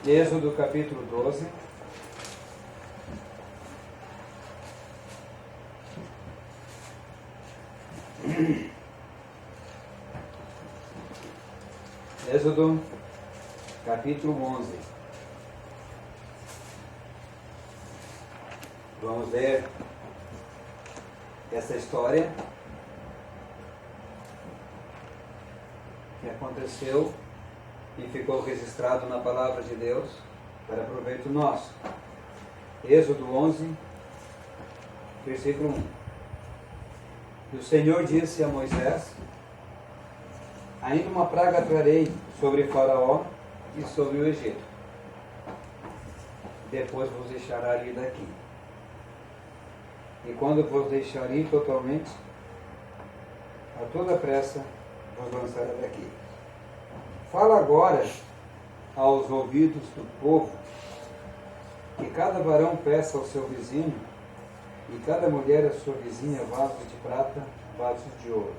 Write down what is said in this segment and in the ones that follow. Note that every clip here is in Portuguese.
Êxodo capítulo 12. Êxodo capítulo 11. Vamos ler essa história que aconteceu e ficou registrado na palavra de Deus para proveito nosso. Êxodo 11, versículo 1. E o Senhor disse a Moisés: ainda uma praga trarei sobre Faraó e sobre o Egito. Depois vos deixará ir daqui. E quando vos deixar ir totalmente, a toda pressa vos lançará daqui. Fala agora aos ouvidos do povo, que cada varão peça ao seu vizinho, e cada mulher à sua vizinha vasos de prata, vasos de ouro.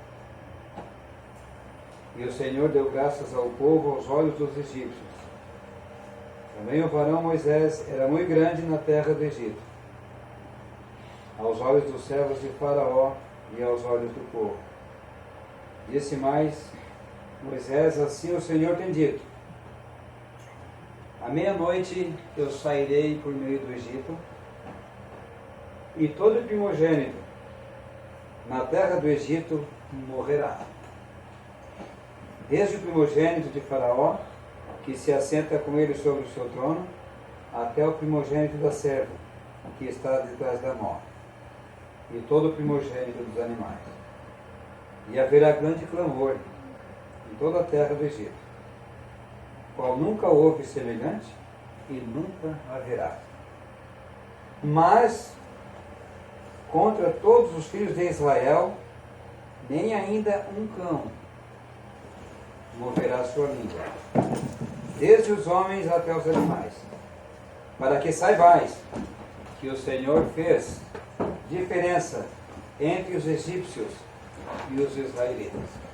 E o Senhor deu graças ao povo aos olhos dos egípcios. Também o varão Moisés era muito grande na terra do Egito, aos olhos dos servos de Faraó e aos olhos do povo. Disse mais Moisés: assim o Senhor tem dito: à meia-noite eu sairei por meio do Egito, e todo primogênito na terra do Egito morrerá, desde o primogênito de Faraó, que se assenta com ele sobre o seu trono, até o primogênito da serva, que está detrás da mó, e todo o primogênito dos animais. E haverá grande clamor em toda a terra do Egito, qual nunca houve semelhante e nunca haverá. Mas contra todos os filhos de Israel, nem ainda um cão moverá sua língua, desde os homens até os animais, para que saibais que o Senhor fez diferença entre os egípcios e os israelitas.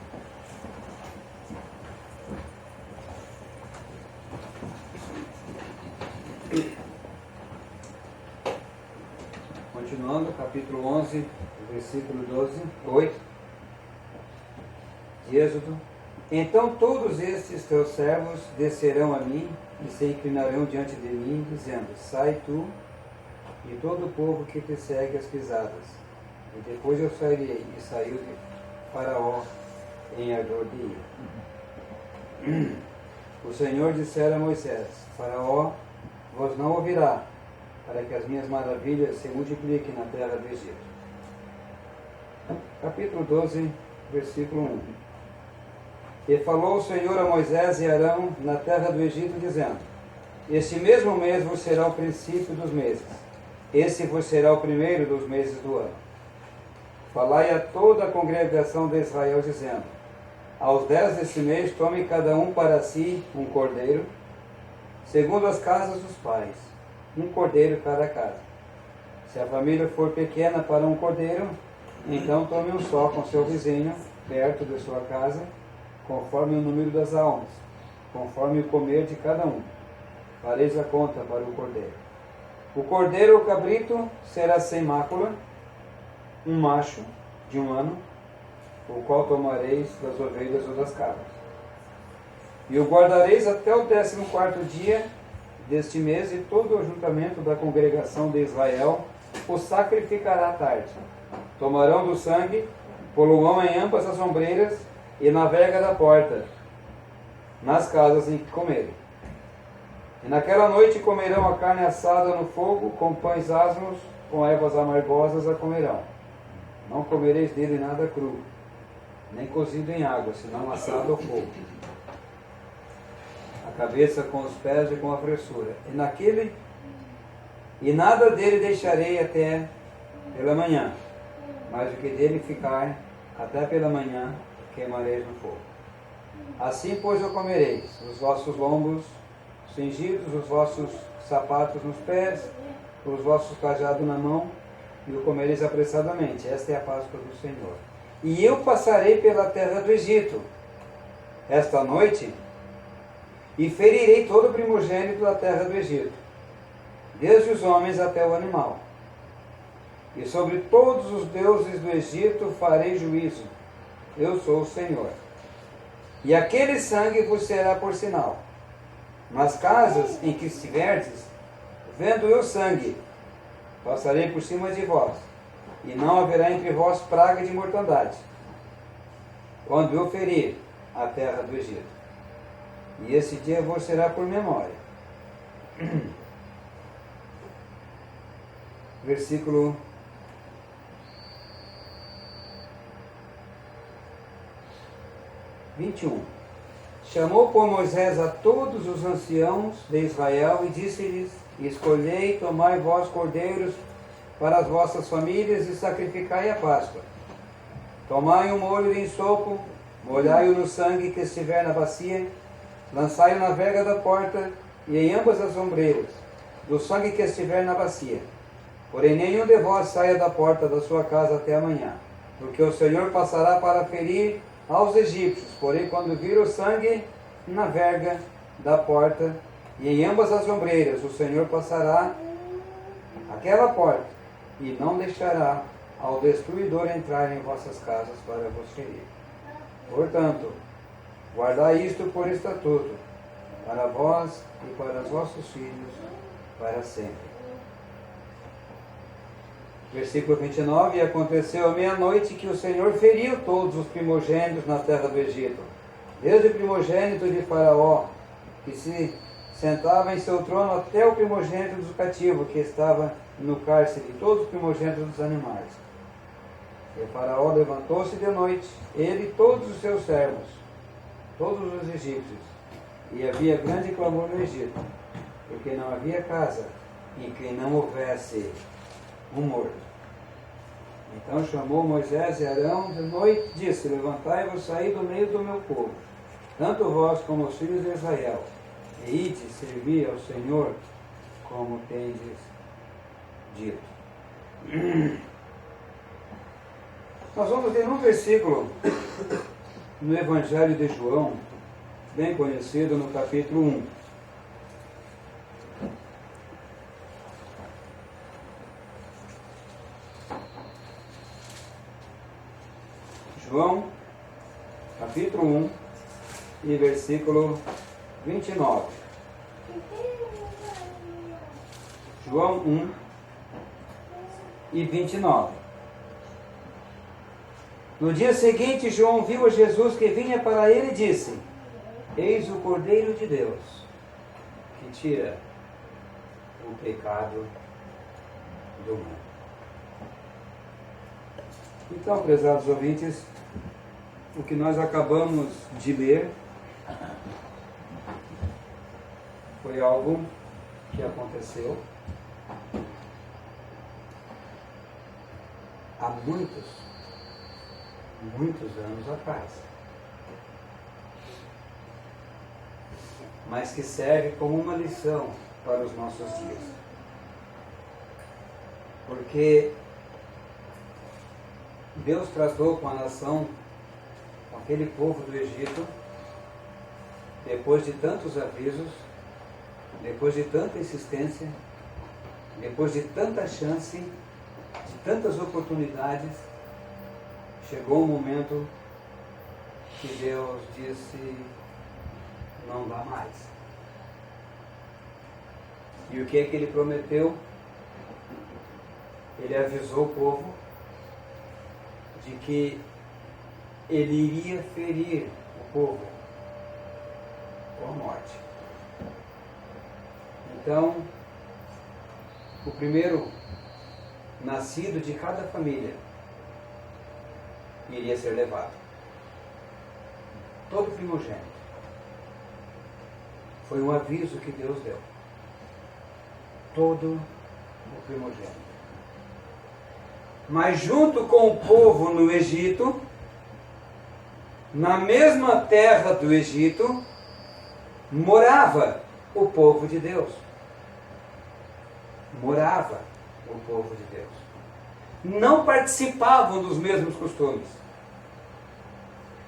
Continuando, capítulo 11, versículo 8 de Êxodo. Então todos estes teus servos descerão a mim e se inclinarão diante de mim, dizendo: sai tu e todo o povo que te segue as pisadas. E depois eu sairei. E saiu de Faraó em ardor de ira. O Senhor dissera a Moisés: Faraó vos não ouvirá, para que as minhas maravilhas se multipliquem na terra do Egito. Capítulo 12, versículo 1. E falou o Senhor a Moisés e Arão na terra do Egito, dizendo: este mesmo mês vos será o princípio dos meses, esse vos será o primeiro dos meses do ano. Falai a toda a congregação de Israel, dizendo: aos 10 deste mês tome cada um para si um cordeiro, segundo as casas dos pais, um cordeiro cada casa. Se a família for pequena para um cordeiro, então tome um só com seu vizinho, perto de sua casa, conforme o número das almas, conforme o comer de cada um. Fareis a conta para o cordeiro. O cordeiro ou cabrito será sem mácula, um macho de 1 ano, o qual tomareis das ovelhas ou das cabras. E o guardareis até o 14º dia deste mês, e todo o ajuntamento da congregação de Israel o sacrificará à tarde. Tomarão do sangue, poluão em ambas as ombreiras e na verga da porta, nas casas em que comerem. E naquela noite comerão a carne assada no fogo, com pães asmos, com ervas amargosas a comerão. Não comereis dele nada cru, nem cozido em água, senão assado ao fogo. A cabeça com os pés e com a fressura. E nada dele deixarei até pela manhã, mas o que dele ficar até pela manhã queimareis no fogo. Assim, pois, o comereis: os vossos lombos cingidos, os vossos sapatos nos pés, os vossos cajados na mão, e o comereis apressadamente. Esta é a Páscoa do Senhor. E eu passarei pela terra do Egito esta noite, E ferirei todo o primogênito da terra do Egito, desde os homens até o animal. E sobre todos os deuses do Egito farei juízo. Eu sou o Senhor. E aquele sangue vos será por sinal. Nas casas em que estiverdes, vendo eu sangue, passarei por cima de vós, e não haverá entre vós praga de mortandade, quando eu ferir a terra do Egito. E esse dia vos será por memória. Versículo 21. Chamou, por Moisés, a todos os anciãos de Israel e disse-lhes: escolhei, tomai vós cordeiros para as vossas famílias e sacrificai a Páscoa. Tomai um molho de ensopo, molhai-o no sangue que estiver na bacia, lançai-o na verga da porta e em ambas as ombreiras, do sangue que estiver na bacia. Porém nenhum de vós saia da porta da sua casa até amanhã, porque o Senhor passará para ferir aos egípcios. Porém, quando vir o sangue na verga da porta e em ambas as ombreiras, o Senhor passará aquela porta e não deixará ao destruidor entrar em vossas casas para vos ferir. Portanto, guardai isto por estatuto, para vós e para os vossos filhos, para sempre. Versículo 29, e aconteceu à meia-noite que o Senhor feriu todos os primogênitos na terra do Egito, desde o primogênito de Faraó, que se sentava em seu trono, até o primogênito do cativo, que estava no cárcere, e todos os primogênitos dos animais. E Faraó levantou-se de noite, ele e todos os seus servos, todos os egípcios, e havia grande clamor no Egito, porque não havia casa em que não houvesse um morto. Então chamou Moisés e Arão de noite e disse: levantai-vos, saí do meio do meu povo, tanto vós como os filhos de Israel, e ide servir ao Senhor, como tendes dito. Nós vamos ter um versículo no Evangelho de João, bem conhecido, no capítulo 1. João, capítulo 1 e versículo 29. João 1 e 29. No dia seguinte, João viu a Jesus que vinha para ele e disse: eis o Cordeiro de Deus, que tira o pecado do mundo. Então, prezados ouvintes, o que nós acabamos de ler foi algo que aconteceu há muitos anos atrás, mas que serve como uma lição para os nossos dias, porque Deus tratou com a nação, com aquele povo do Egito, depois de tantos avisos, depois de tanta insistência, depois de tanta chance, de tantas oportunidades, chegou um momento que Deus disse: não dá mais. E o que é que ele prometeu? Ele avisou o povo de que ele iria ferir o povo com a morte. Então, o primeiro nascido de cada família iria ser levado. Todo primogênito. Foi um aviso que Deus deu. Todo o primogênito. Mas junto com o povo no Egito, na mesma terra do Egito, morava o povo de Deus. Morava o povo de Deus. Não participavam dos mesmos costumes.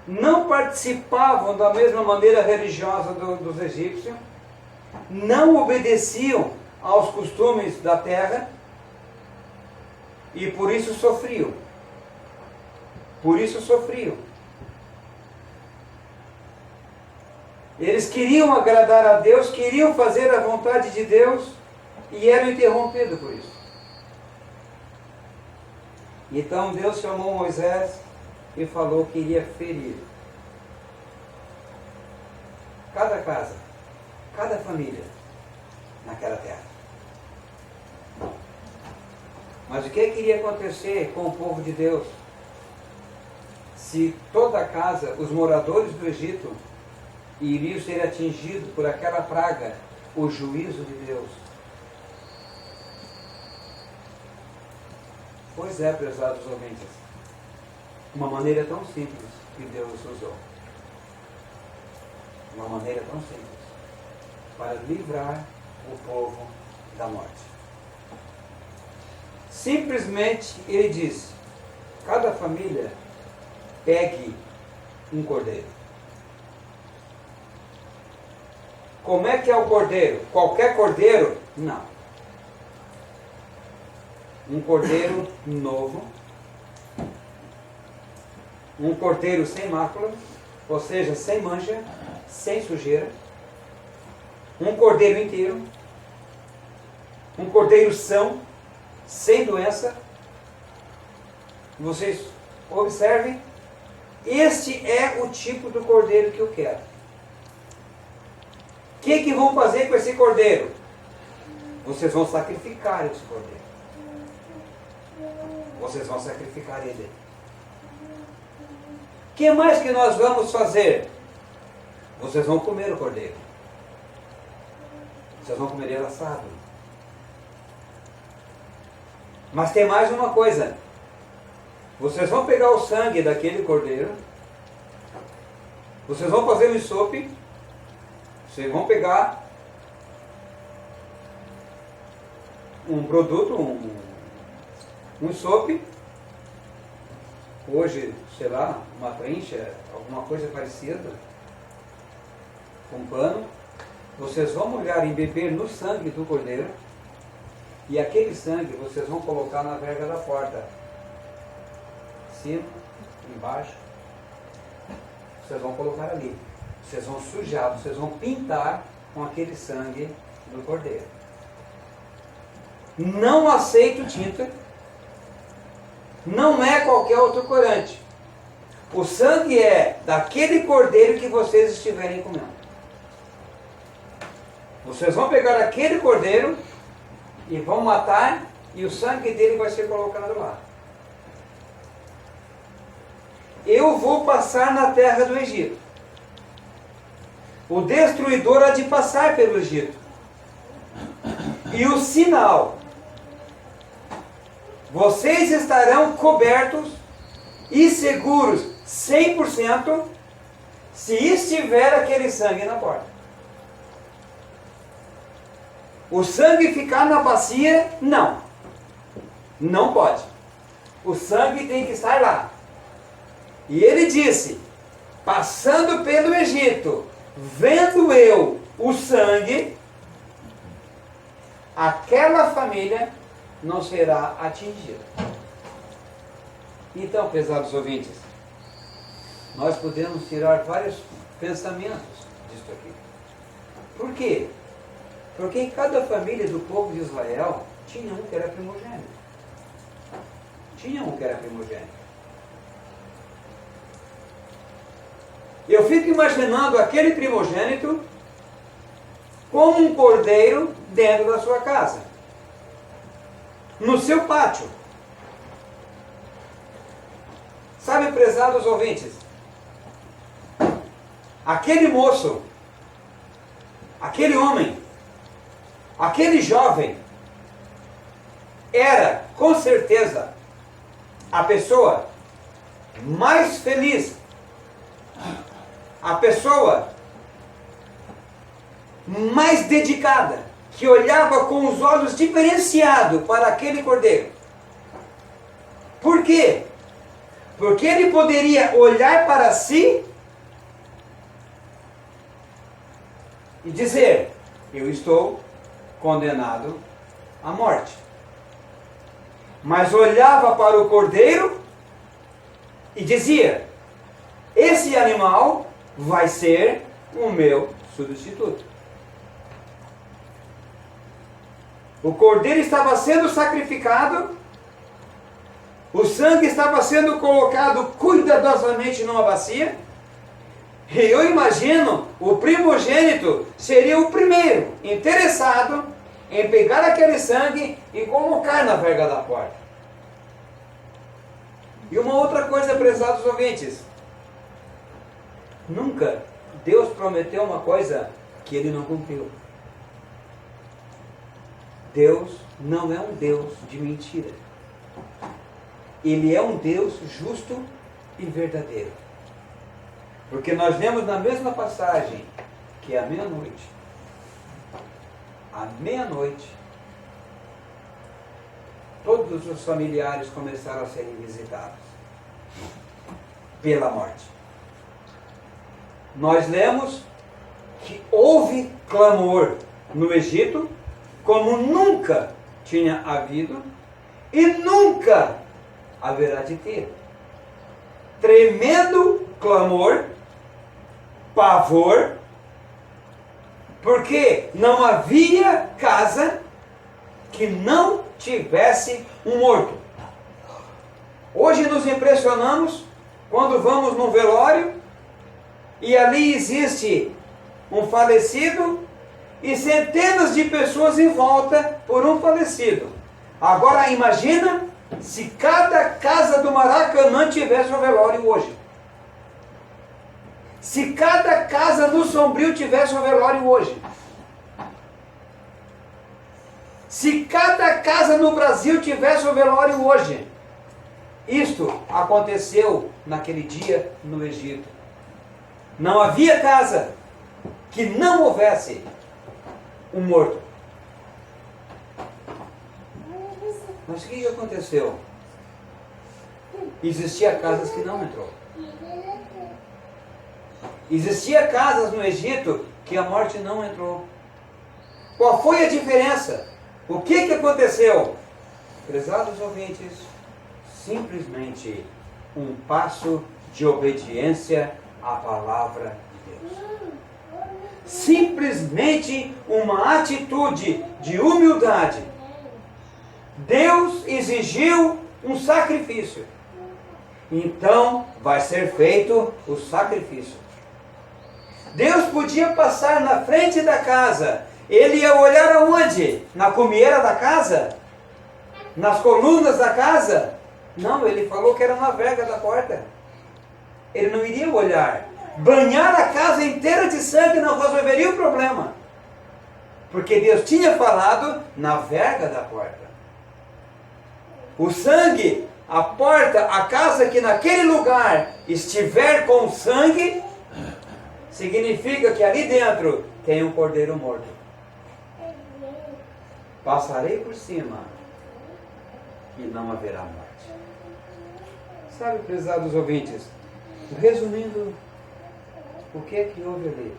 não participavam da mesma maneira religiosa dos egípcios, não obedeciam aos costumes da terra e por isso sofriam. Por isso sofriam. Eles queriam agradar a Deus, queriam fazer a vontade de Deus e eram interrompidos por isso. Então Deus chamou Moisés e falou que iria ferir cada casa, cada família naquela terra. Mas o que iria acontecer com o povo de Deus se toda a casa, os moradores do Egito, iriam ser atingidos por aquela praga, o juízo de Deus? Pois é, prezados ouvintes, uma maneira tão simples que Deus usou. Uma maneira tão simples para livrar o povo da morte. Simplesmente ele disse: cada família pegue um cordeiro. Como é que é o cordeiro? Qualquer cordeiro? Não. Um cordeiro novo, um cordeiro sem mácula, ou seja, sem mancha, sem sujeira, um cordeiro inteiro, um cordeiro são, sem doença. Vocês observem, este é o tipo do cordeiro que eu quero. O que vão fazer com esse cordeiro? Vocês vão sacrificar esse cordeiro. Vocês vão sacrificar ele. O que mais que nós vamos fazer? Vocês vão comer o cordeiro. Vocês vão comer ele assado. Mas tem mais uma coisa. Vocês vão pegar o sangue daquele cordeiro. Vocês vão fazer um ensope. Vocês vão pegar um produto, um ensope. Hoje, sei lá, uma prencha, alguma coisa parecida, com um pano. Vocês vão molhar e beber no sangue do cordeiro, e aquele sangue vocês vão colocar na verga da porta, cima, embaixo. Vocês vão colocar ali. Vocês vão sujar, vocês vão pintar com aquele sangue do cordeiro. Não aceito tinta. Não é qualquer outro corante. O sangue é daquele cordeiro que vocês estiverem comendo. Vocês vão pegar aquele cordeiro e vão matar, e o sangue dele vai ser colocado lá. Eu vou passar na terra do Egito. O destruidor há de passar pelo Egito. E o sinal: vocês estarão cobertos e seguros 100% se estiver aquele sangue na porta. O sangue ficar na bacia, não. Não pode. O sangue tem que estar lá. E ele disse: passando pelo Egito, vendo eu o sangue, aquela família não será atingida. Então, prezados ouvintes, nós podemos tirar vários pensamentos disso aqui. Por quê? Porque em cada família do povo de Israel tinha um que era primogênito. Tinha um que era primogênito. Eu fico imaginando aquele primogênito com um cordeiro dentro da sua casa, no seu pátio. Sabe, prezados ouvintes, aquele moço, aquele homem, aquele jovem, era, com certeza, a pessoa mais feliz, a pessoa mais dedicada, que olhava com os olhos diferenciados para aquele cordeiro. Por quê? Porque ele poderia olhar para si e dizer: eu estou condenado à morte. Mas olhava para o cordeiro e dizia: esse animal vai ser o meu substituto. O cordeiro estava sendo sacrificado, o sangue estava sendo colocado cuidadosamente numa bacia, e eu imagino o primogênito seria o primeiro interessado em pegar aquele sangue e colocar na verga da porta. E uma outra coisa, prezados ouvintes, nunca Deus prometeu uma coisa que Ele não cumpriu. Deus não é um Deus de mentira. Ele é um Deus justo e verdadeiro. Porque nós vemos na mesma passagem que à meia-noite, todos os familiares começaram a serem visitados pela morte. Nós lemos que houve clamor no Egito, como nunca tinha havido e nunca haverá de ter. Tremendo clamor, pavor, porque não havia casa que não tivesse um morto. Hoje nos impressionamos quando vamos num velório e ali existe um falecido e centenas de pessoas em volta por um falecido. Agora imagina se cada casa do Maracanã tivesse um velório hoje. Se cada casa do Sombrio tivesse um velório hoje. Se cada casa no Brasil tivesse um velório hoje. Isto aconteceu naquele dia no Egito. Não havia casa que não houvesse um morto. Mas o que aconteceu? Existia casas que não entrou. Existia casas no Egito que a morte não entrou. Qual foi a diferença? O que aconteceu? Prezados ouvintes, simplesmente um passo de obediência à palavra de Deus. Simplesmente uma atitude de humildade. Deus exigiu um sacrifício. Então vai ser feito o sacrifício. Deus podia passar na frente da casa. Ele ia olhar aonde? Na comieira da casa? Nas colunas da casa? Não, ele falou que era na verga da porta. Ele não iria olhar. Banhar a casa inteira de sangue não resolveria o problema. Porque Deus tinha falado na verga da porta. O sangue, a porta, a casa que naquele lugar estiver com sangue, significa que ali dentro tem um cordeiro morto. Passarei por cima e não haverá morte. Sabe, prezados ouvintes, resumindo, o que é que houve ali?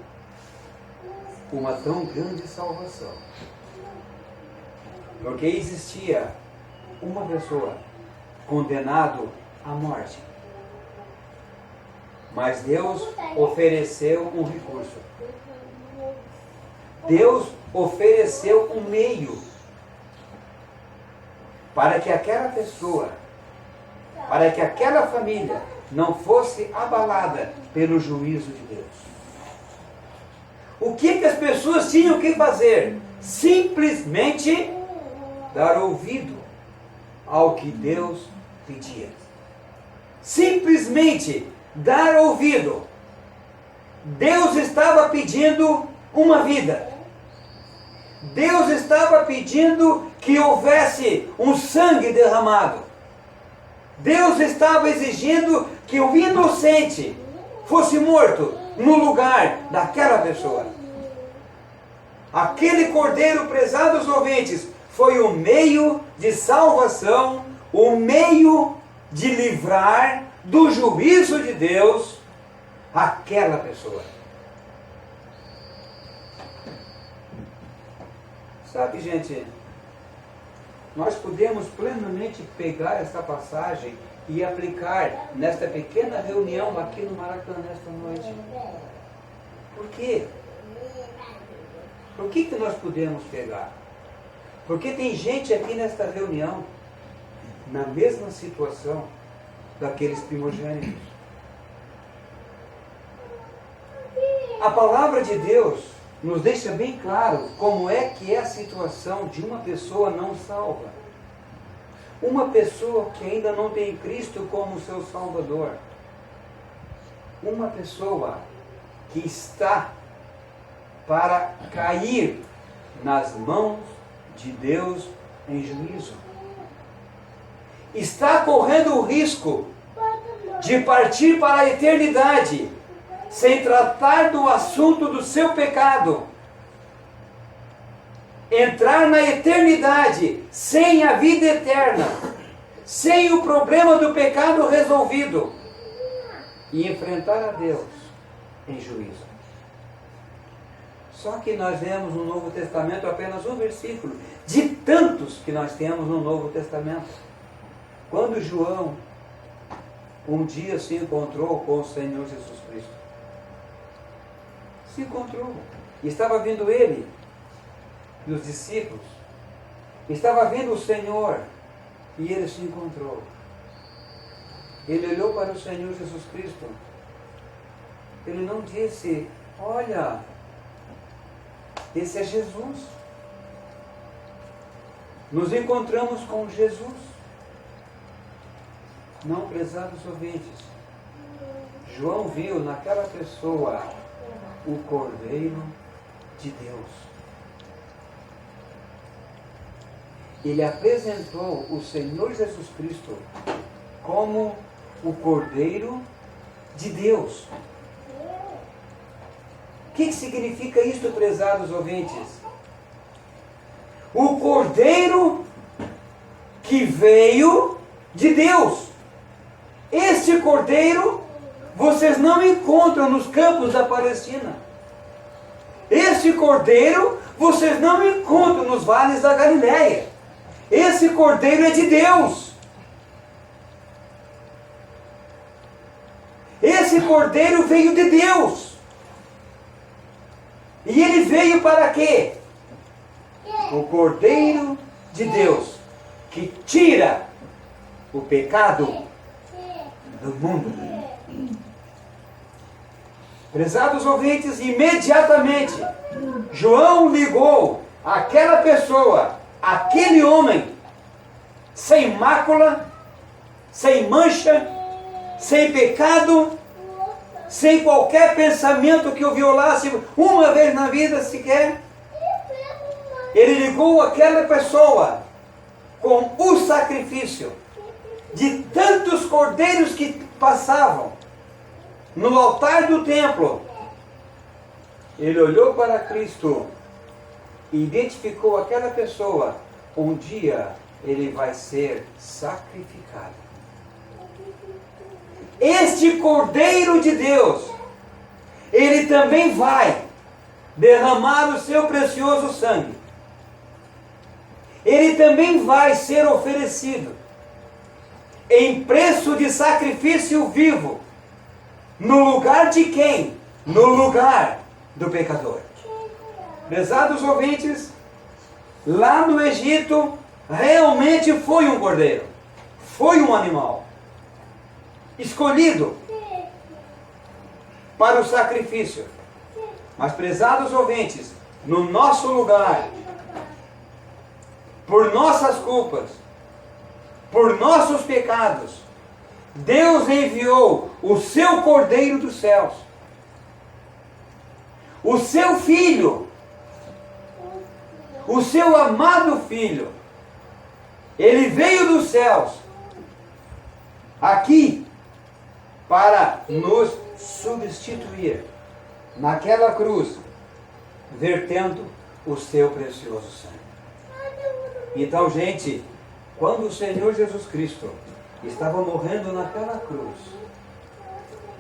Uma tão grande salvação. Porque existia uma pessoa condenado à morte. Mas Deus ofereceu um recurso. Deus ofereceu um meio para que aquela pessoa, para que aquela família não fosse abalada pelo juízo de Deus. O que as pessoas tinham que fazer? Simplesmente dar ouvido ao que Deus pedia. Simplesmente dar ouvido. Deus estava pedindo uma vida. Deus estava pedindo que houvesse um sangue derramado. Deus estava exigindo que o inocente fosse morto no lugar daquela pessoa. Aquele cordeiro, prezados ouvintes, foi o meio de salvação, o meio de livrar do juízo de Deus àquela pessoa. Sabe, gente, nós podemos plenamente pegar essa passagem e aplicar nesta pequena reunião aqui no Maracanã nesta noite. Por quê? Por que nós podemos pegar? Porque tem gente aqui nesta reunião na mesma situação daqueles primogênitos. A palavra de Deus nos deixa bem claro como é que é a situação de uma pessoa não salva. Uma pessoa que ainda não tem Cristo como seu Salvador. Uma pessoa que está para cair nas mãos de Deus em juízo. Está correndo o risco de partir para a eternidade sem tratar do assunto do seu pecado. Entrar na eternidade sem a vida eterna, sem o problema do pecado resolvido e enfrentar a Deus em juízo. Só que nós vemos no Novo Testamento apenas um versículo de tantos que nós temos no Novo Testamento. Quando João um dia se encontrou com o Senhor Jesus Cristo. Se encontrou. Estava vindo ele e os discípulos. Estava vindo o Senhor e ele se encontrou. Ele olhou para o Senhor Jesus Cristo. Ele não disse: olha, esse é Jesus. Nos encontramos com Jesus. Não, prezados ouvintes. João viu naquela pessoa o Cordeiro de Deus. Ele apresentou o Senhor Jesus Cristo como o Cordeiro de Deus. O que significa isto, prezados ouvintes? O Cordeiro que veio de Deus. Este Cordeiro vocês não encontram nos campos da Palestina. Este Cordeiro vocês não encontram nos vales da Galileia. Esse Cordeiro é de Deus. Esse Cordeiro veio de Deus. E ele veio para quê? O Cordeiro de Deus, que tira o pecado do mundo. Prezados ouvintes, imediatamente João ligou aquela pessoa, aquele homem, sem mácula, sem mancha, sem pecado, sem qualquer pensamento que o violasse uma vez na vida sequer. Ele ligou aquela pessoa com o sacrifício de tantos cordeiros que passavam no altar do templo. Ele olhou para Cristo e identificou aquela pessoa. Um dia ele vai ser sacrificado. Este Cordeiro de Deus, ele também vai derramar o seu precioso sangue. Ele também vai ser oferecido em preço de sacrifício vivo. No lugar de quem? No lugar do pecador. Prezados ouvintes, lá no Egito, realmente foi um cordeiro. Foi um animal escolhido para o sacrifício. Mas, prezados ouvintes, no nosso lugar, por nossas culpas, por nossos pecados, Deus enviou o seu Cordeiro dos céus, o seu Filho, o seu amado Filho. Ele veio dos céus aqui para nos substituir naquela cruz, vertendo o seu precioso sangue. Então, gente, quando o Senhor Jesus Cristo estava morrendo naquela cruz,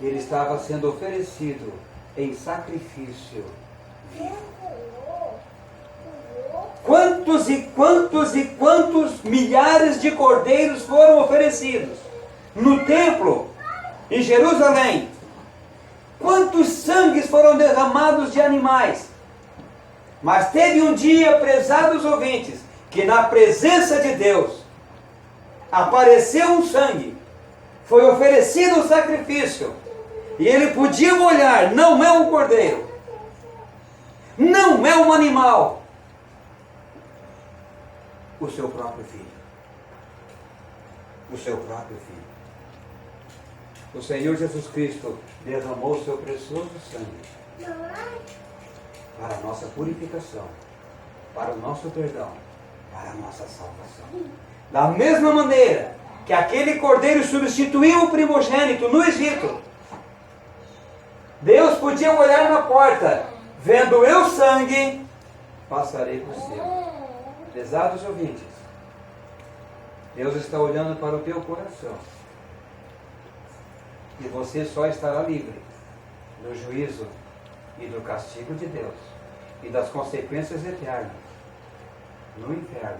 ele estava sendo oferecido em sacrifício vivo. Quantos e quantos e quantos milhares de cordeiros foram oferecidos no templo, em Jerusalém? Quantos sangues foram derramados de animais? Mas teve um dia, prezados ouvintes, que na presença de Deus apareceu um sangue, foi oferecido o sacrifício, e ele podia olhar, não é um cordeiro, não é um animal, o seu próprio filho. O seu próprio filho. O Senhor Jesus Cristo derramou o seu precioso sangue para a nossa purificação, para o nosso perdão, para a nossa salvação. Da mesma maneira que aquele cordeiro substituiu o primogênito no Egito, Deus podia olhar na porta, vendo eu sangue, passarei por cima. Pesados ouvintes, Deus está olhando para o teu coração, e você só estará livre do juízo e do castigo de Deus e das consequências eternas no inferno,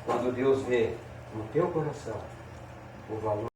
quando Deus vê no teu coração o valor